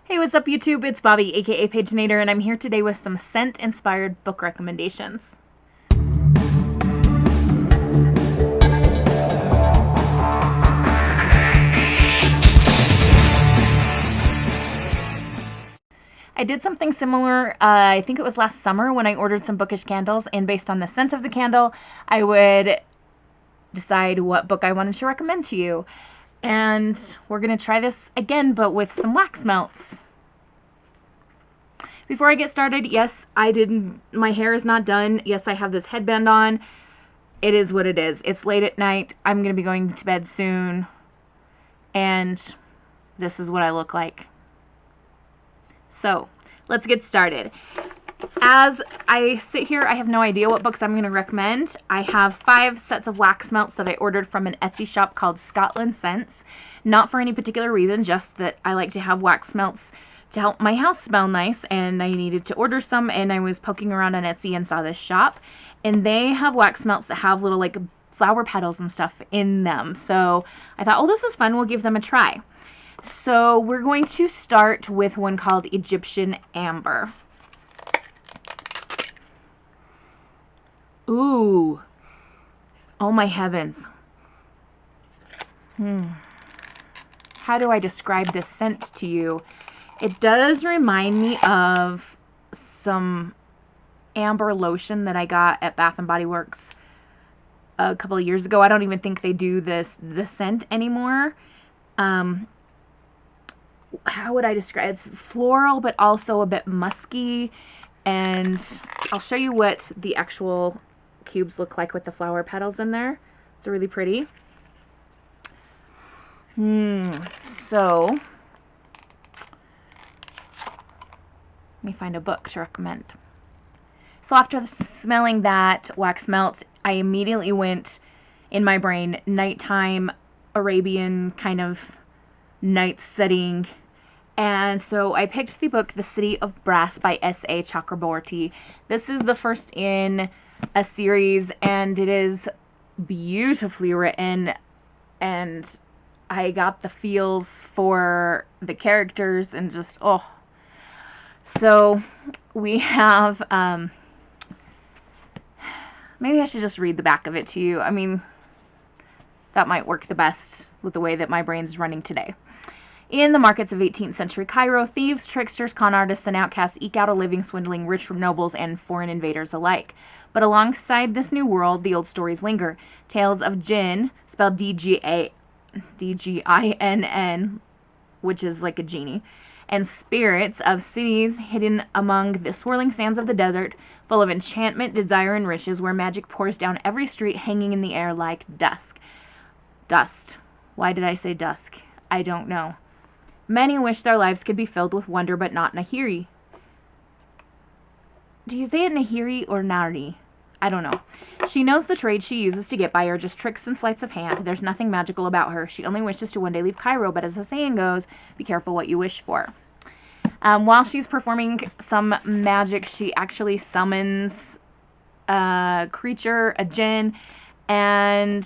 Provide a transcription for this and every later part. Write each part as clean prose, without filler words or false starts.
Hey, what's up YouTube? It's Bobi, aka Paginator, and I'm here today with some scent-inspired book recommendations. I did something similar, I think it was last summer when I ordered some bookish candles, and based on the scent of the candle, I would decide what book I wanted to recommend to you. And we're going to try this again, but with some wax melts. Before I get started, yes, my hair is not done. Yes, I have this headband on. It is what it is. It's late at night. I'm going to be going to bed soon. And this is what I look like. So, let's get started. As I sit here, I have no idea what books I'm going to recommend. I have 5 sets of wax melts that I ordered from an Etsy shop called Scotland Scents. Not for any particular reason, just that I like to have wax melts to help my house smell nice, and I needed to order some, and I was poking around on Etsy and saw this shop, and they have wax melts that have little like flower petals and stuff in them. So I thought, oh, this is fun, we'll give them a try. So we're going to start with one called Egyptian Amber. Ooh. Oh my heavens. How do I describe this scent to you? It does remind me of some amber lotion that I got at Bath & Body Works a couple of years ago. I don't even think they do this scent anymore. How would I describe it? It's floral, but also a bit musky. And I'll show you what the actual cubes look like with the flower petals in there. It's really pretty. So let me find a book to recommend. So after smelling that wax melt, I immediately went in my brain nighttime Arabian kind of night setting. And so I picked the book The City of Brass by S.A. Chakraborty. This is the first in a series, and it is beautifully written, and I got the feels for the characters and just, oh. So we have, maybe I should just read the back of it to you. I mean, that might work the best with the way that my brain's running today. In the markets of 18th century Cairo, thieves, tricksters, con artists, and outcasts eke out a living swindling rich nobles and foreign invaders alike. But alongside this new world, the old stories linger. Tales of jinn, spelled D-G-I-N-N, which is like a genie, and spirits of cities hidden among the swirling sands of the desert, full of enchantment, desire, and riches, where magic pours down every street, hanging in the air like dust. Why did I say dusk? I don't know. Many wish their lives could be filled with wonder, but not Nahiri. Do you say it Nahiri or Nari? I don't know. She knows the trade she uses to get by are just tricks and sleights of hand. There's nothing magical about her. She only wishes to one day leave Cairo, but as the saying goes, be careful what you wish for. While she's performing some magic, she actually summons a creature, a jinn, and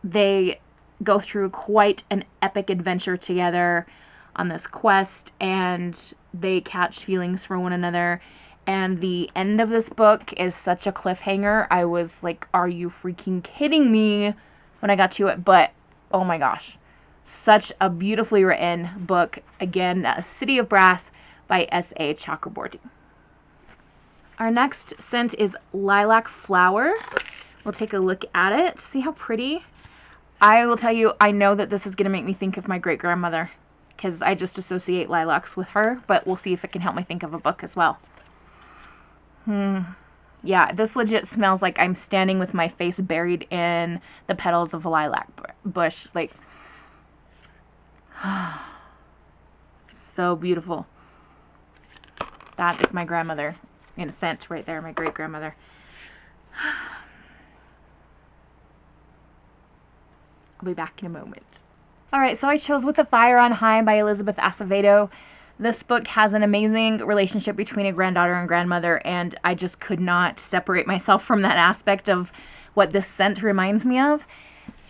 they go through quite an epic adventure together on this quest, and they catch feelings for one another. And the end of this book is such a cliffhanger. I was like, are you freaking kidding me when I got to it? But oh my gosh, such a beautifully written book. Again, A City of Brass by S.A. Chakraborty. Our next scent is Lilac Flowers. We'll take a look at it. See how pretty? I will tell you, I know that this is going to make me think of my great-grandmother, because I just associate lilacs with her, but we'll see if it can help me think of a book as well. Yeah, this legit smells like I'm standing with my face buried in the petals of a lilac bush. Like, so beautiful. That is my grandmother, in a sense, right there, my great-grandmother. I'll be back in a moment. Alright, so I chose With the Fire on High by Elizabeth Acevedo. This book has an amazing relationship between a granddaughter and grandmother, and I just could not separate myself from that aspect of what this scent reminds me of.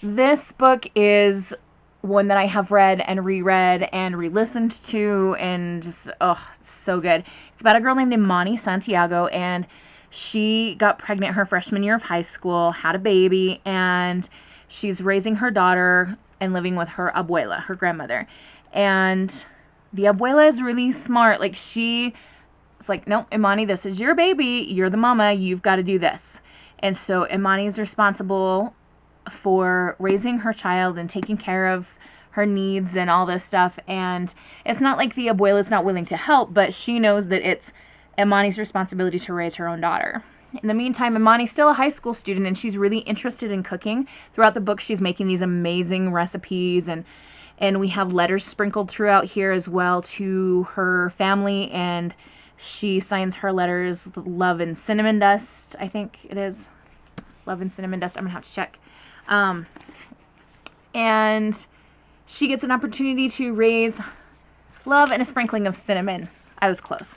This book is one that I have read and reread and re-listened to, and just, oh, it's so good. It's about a girl named Imani Santiago, and she got pregnant her freshman year of high school, had a baby, and she's raising her daughter and living with her abuela, her grandmother. And the abuela is really smart. Like, it's like, no, Imani, this is your baby. You're the mama. You've got to do this. And so Imani is responsible for raising her child and taking care of her needs and all this stuff. And it's not like the abuela is not willing to help, but she knows that it's Imani's responsibility to raise her own daughter. In the meantime, Imani's still a high school student, and she's really interested in cooking. Throughout the book, she's making these amazing recipes, and we have letters sprinkled throughout here as well to her family, and she signs her letters Love and Cinnamon Dust, I think it is. Love and Cinnamon Dust. I'm going to have to check. And she gets an opportunity to raise love and a sprinkling of cinnamon. I was close.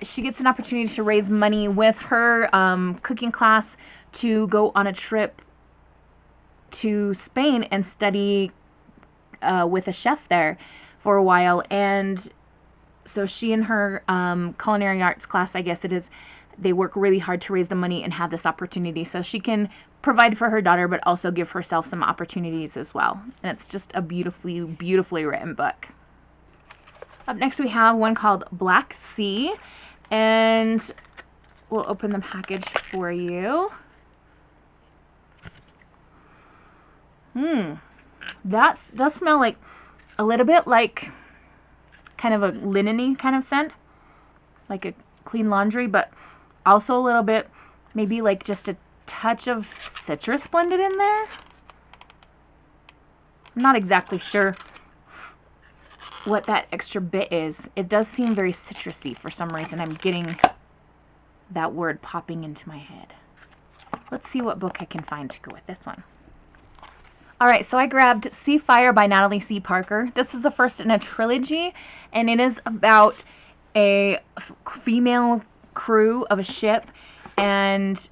She gets an opportunity to raise money with her cooking class to go on a trip to Spain and study with a chef there for a while. And so she and her culinary arts class, I guess it is, they work really hard to raise the money and have this opportunity so she can provide for her daughter, but also give herself some opportunities as well. And it's just a beautifully, beautifully written book. Up next we have one called Black Sea, and we'll open the package for you. That does smell like a little bit like kind of a linen-y kind of scent, like a clean laundry, but also a little bit maybe like just a touch of citrus blended in there. I'm not exactly sure what that extra bit is. It does seem very citrusy for some reason. I'm getting that word popping into my head. Let's see what book I can find to go with this one. Alright, so I grabbed Seafarer by Natalie C. Parker. This is the first in a trilogy, and it is about a female crew of a ship, and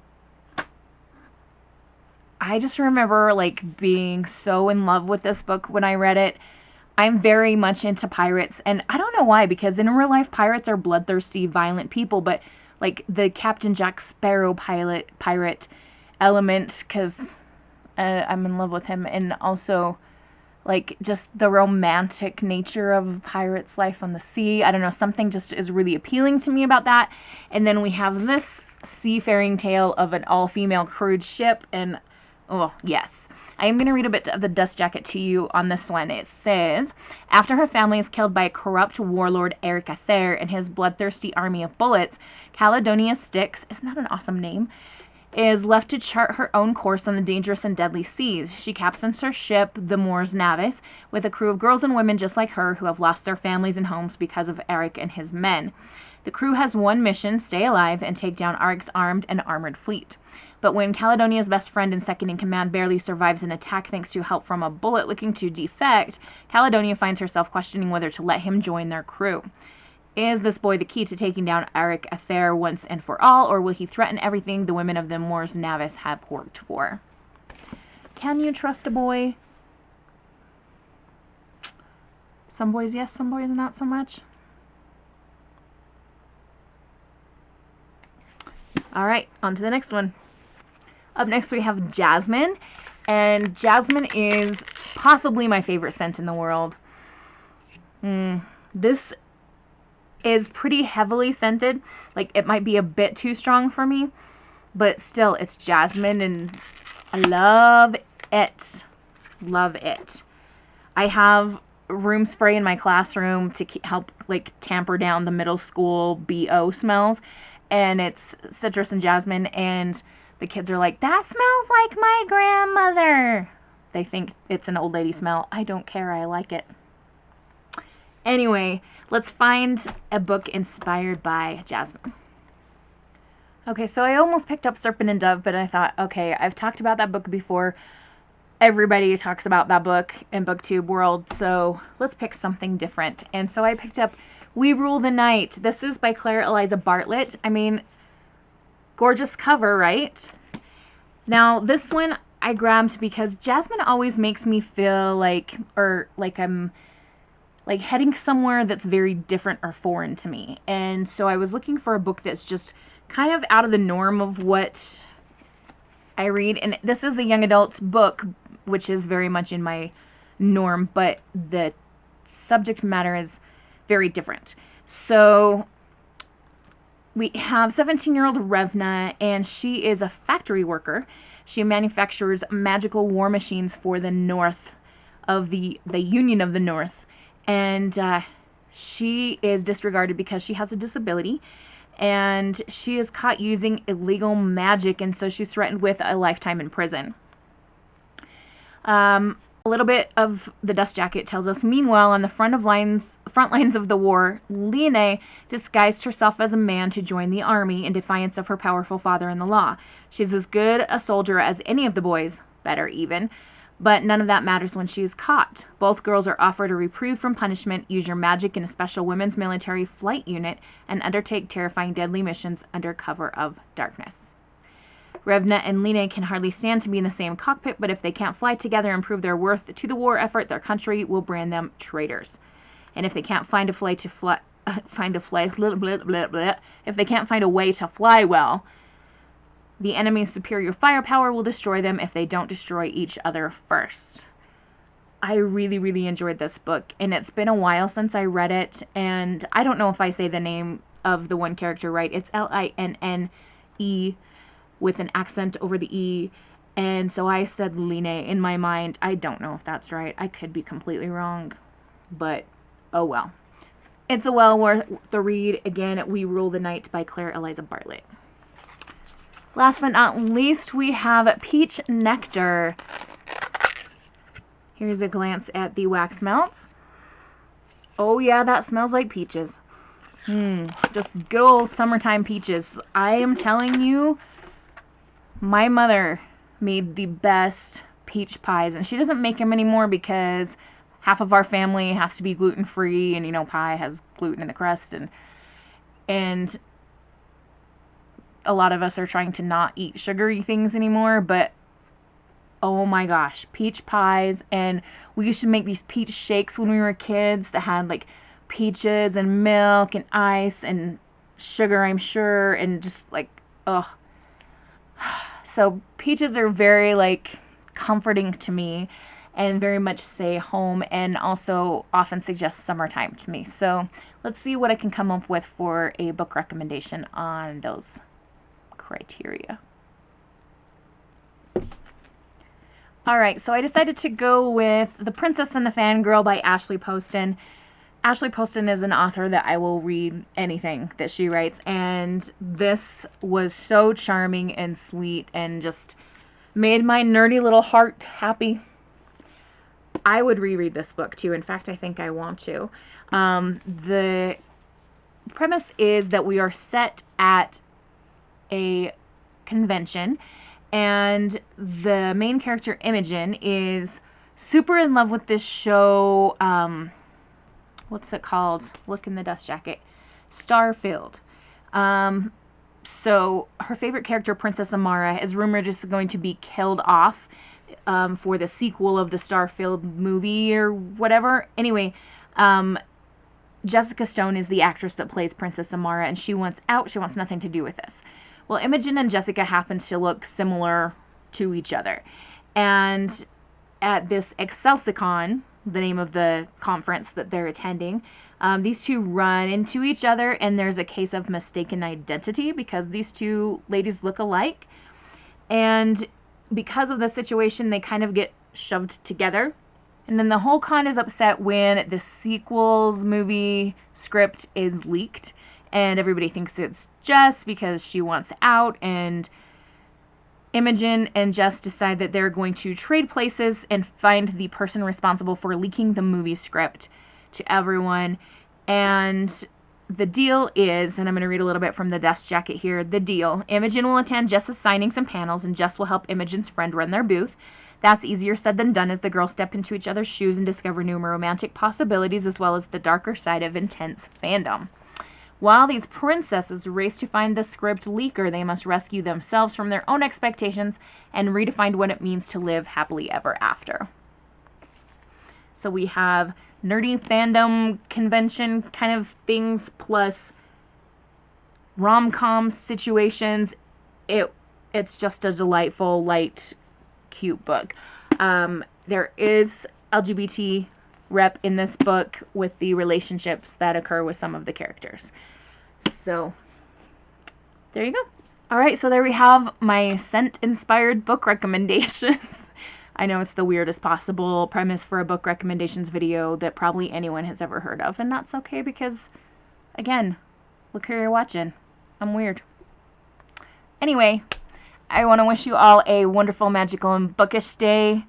I just remember like being so in love with this book when I read it. I'm very much into pirates, and I don't know why, because in real life pirates are bloodthirsty, violent people, but like the Captain Jack Sparrow pirate element, because I'm in love with him, and also like just the romantic nature of pirates' life on the sea. I don't know, something just is really appealing to me about that. And then we have this seafaring tale of an all-female crewed ship, and oh yes. I am going to read a bit of the dust jacket to you on this one. It says, after her family is killed by a corrupt warlord, Eric Athair, and his bloodthirsty army of bullets, Caledonia Styx, isn't that an awesome name, is left to chart her own course on the dangerous and deadly seas. She captains her ship, the Mors Navis, with a crew of girls and women just like her who have lost their families and homes because of Eric and his men. The crew has one mission, stay alive and take down Eric's armed and armored fleet. But when Caledonia's best friend and second in command barely survives an attack thanks to help from a bullet looking to defect, Caledonia finds herself questioning whether to let him join their crew. Is this boy the key to taking down Eric Athair once and for all, or will he threaten everything the women of the Mors Navis have worked for? Can you trust a boy? Some boys yes, some boys not so much. Alright, on to the next one. Up next we have Jasmine, and jasmine is possibly my favorite scent in the world. This is pretty heavily scented, like it might be a bit too strong for me, but still it's jasmine and I love it. Love it. I have room spray in my classroom to help like tamper down the middle school BO smells, and it's citrus and jasmine, and the kids are like, that smells like my grandmother. They think it's an old lady smell. I don't care. I like it. Anyway, let's find a book inspired by jasmine. Okay, so I almost picked up Serpent and Dove, but I thought, okay, I've talked about that book before. Everybody talks about that book in BookTube world, so let's pick something different. And so I picked up We Rule the Night. This is by Claire Eliza Bartlett. I mean, gorgeous cover, right? Now, this one, I grabbed because Jasmine always makes me feel like I'm like heading somewhere that's very different or foreign to me. And so I was looking for a book that's just kind of out of the norm of what I read. And this is a young adult book, which is very much in my norm, but the subject matter is very different. So we have 17-year-old Revna, and she is a factory worker. She manufactures magical war machines for the North of the Union of the North. And she is disregarded because she has a disability, and she is caught using illegal magic, and so she's threatened with a lifetime in prison. A little bit of the dust jacket tells us, meanwhile, on the front lines of the war, Lilac disguised herself as a man to join the army in defiance of her powerful father in the law. She's as good a soldier as any of the boys, better even. But none of that matters when she is caught. Both girls are offered a reprieve from punishment, use your magic in a special women's military flight unit, and undertake terrifying deadly missions under cover of darkness. Revna and Lilac can hardly stand to be in the same cockpit, but if they can't fly together and prove their worth to the war effort, their country will brand them traitors. And if they can't find a way to fly well, the enemy's superior firepower will destroy them if they don't destroy each other first. I really, really enjoyed this book, and it's been a while since I read it, and I don't know if I say the name of the one character right. It's Linne with an accent over the E, and so I said Line in my mind. I don't know if that's right. I could be completely wrong, but oh well. It's a well worth the read. Again, We Rule the Night by Claire Eliza Bartlett. Last but not least, we have Peach Nectar. Here's a glance at the wax melts. Oh yeah, that smells like peaches. Just good old summertime peaches. I am telling you, my mother made the best peach pies, and she doesn't make them anymore because half of our family has to be gluten-free, and you know, pie has gluten in the crust, and a lot of us are trying to not eat sugary things anymore, but oh my gosh, peach pies. And we used to make these peach shakes when we were kids that had like peaches and milk and ice and sugar, I'm sure, and just like, oh. So peaches are very like comforting to me and very much say home, and also often suggest summertime to me. So let's see what I can come up with for a book recommendation on those criteria. Alright, so I decided to go with The Princess and the Fangirl by Ashley Poston. Ashley Poston is an author that I will read anything that she writes, and this was so charming and sweet and just made my nerdy little heart happy. I would reread this book too. In fact, I think I want to. The premise is that we are set at a convention, and the main character, Imogen, is super in love with this show. What's it called? Look in the dust jacket. Star-Filled. So her favorite character, Princess Amara, is rumored is going to be killed off for the sequel of the Star-Filled movie or whatever. Anyway, Jessica Stone is the actress that plays Princess Amara, and she wants out. She wants nothing to do with this. Well, Imogen and Jessica happen to look similar to each other. And at this Excelsicon, the name of the conference that they're attending, these two run into each other, and there's a case of mistaken identity because these two ladies look alike. And because of the situation, they kind of get shoved together. And then the whole con is upset when the sequel's movie script is leaked, and everybody thinks it's Jess because she wants out, and Imogen and Jess decide that they're going to trade places and find the person responsible for leaking the movie script to everyone. And the deal is, and I'm going to read a little bit from the dust jacket here, the deal: Imogen will attend Jess's signings and panels, and Jess will help Imogen's friend run their booth. That's easier said than done as the girls step into each other's shoes and discover new romantic possibilities as well as the darker side of intense fandom. While these princesses race to find the script leaker, they must rescue themselves from their own expectations and redefine what it means to live happily ever after. So we have nerdy fandom convention kind of things plus rom-com situations. It's just a delightful, light, cute book. There is LGBT rep in this book with the relationships that occur with some of the characters. So there you go. All right, so there we have my scent-inspired book recommendations. I know it's the weirdest possible premise for a book recommendations video that probably anyone has ever heard of, and that's okay because, again, look who you're watching. I'm weird. Anyway, I want to wish you all a wonderful, magical, and bookish day.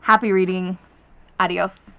Happy reading. Adios.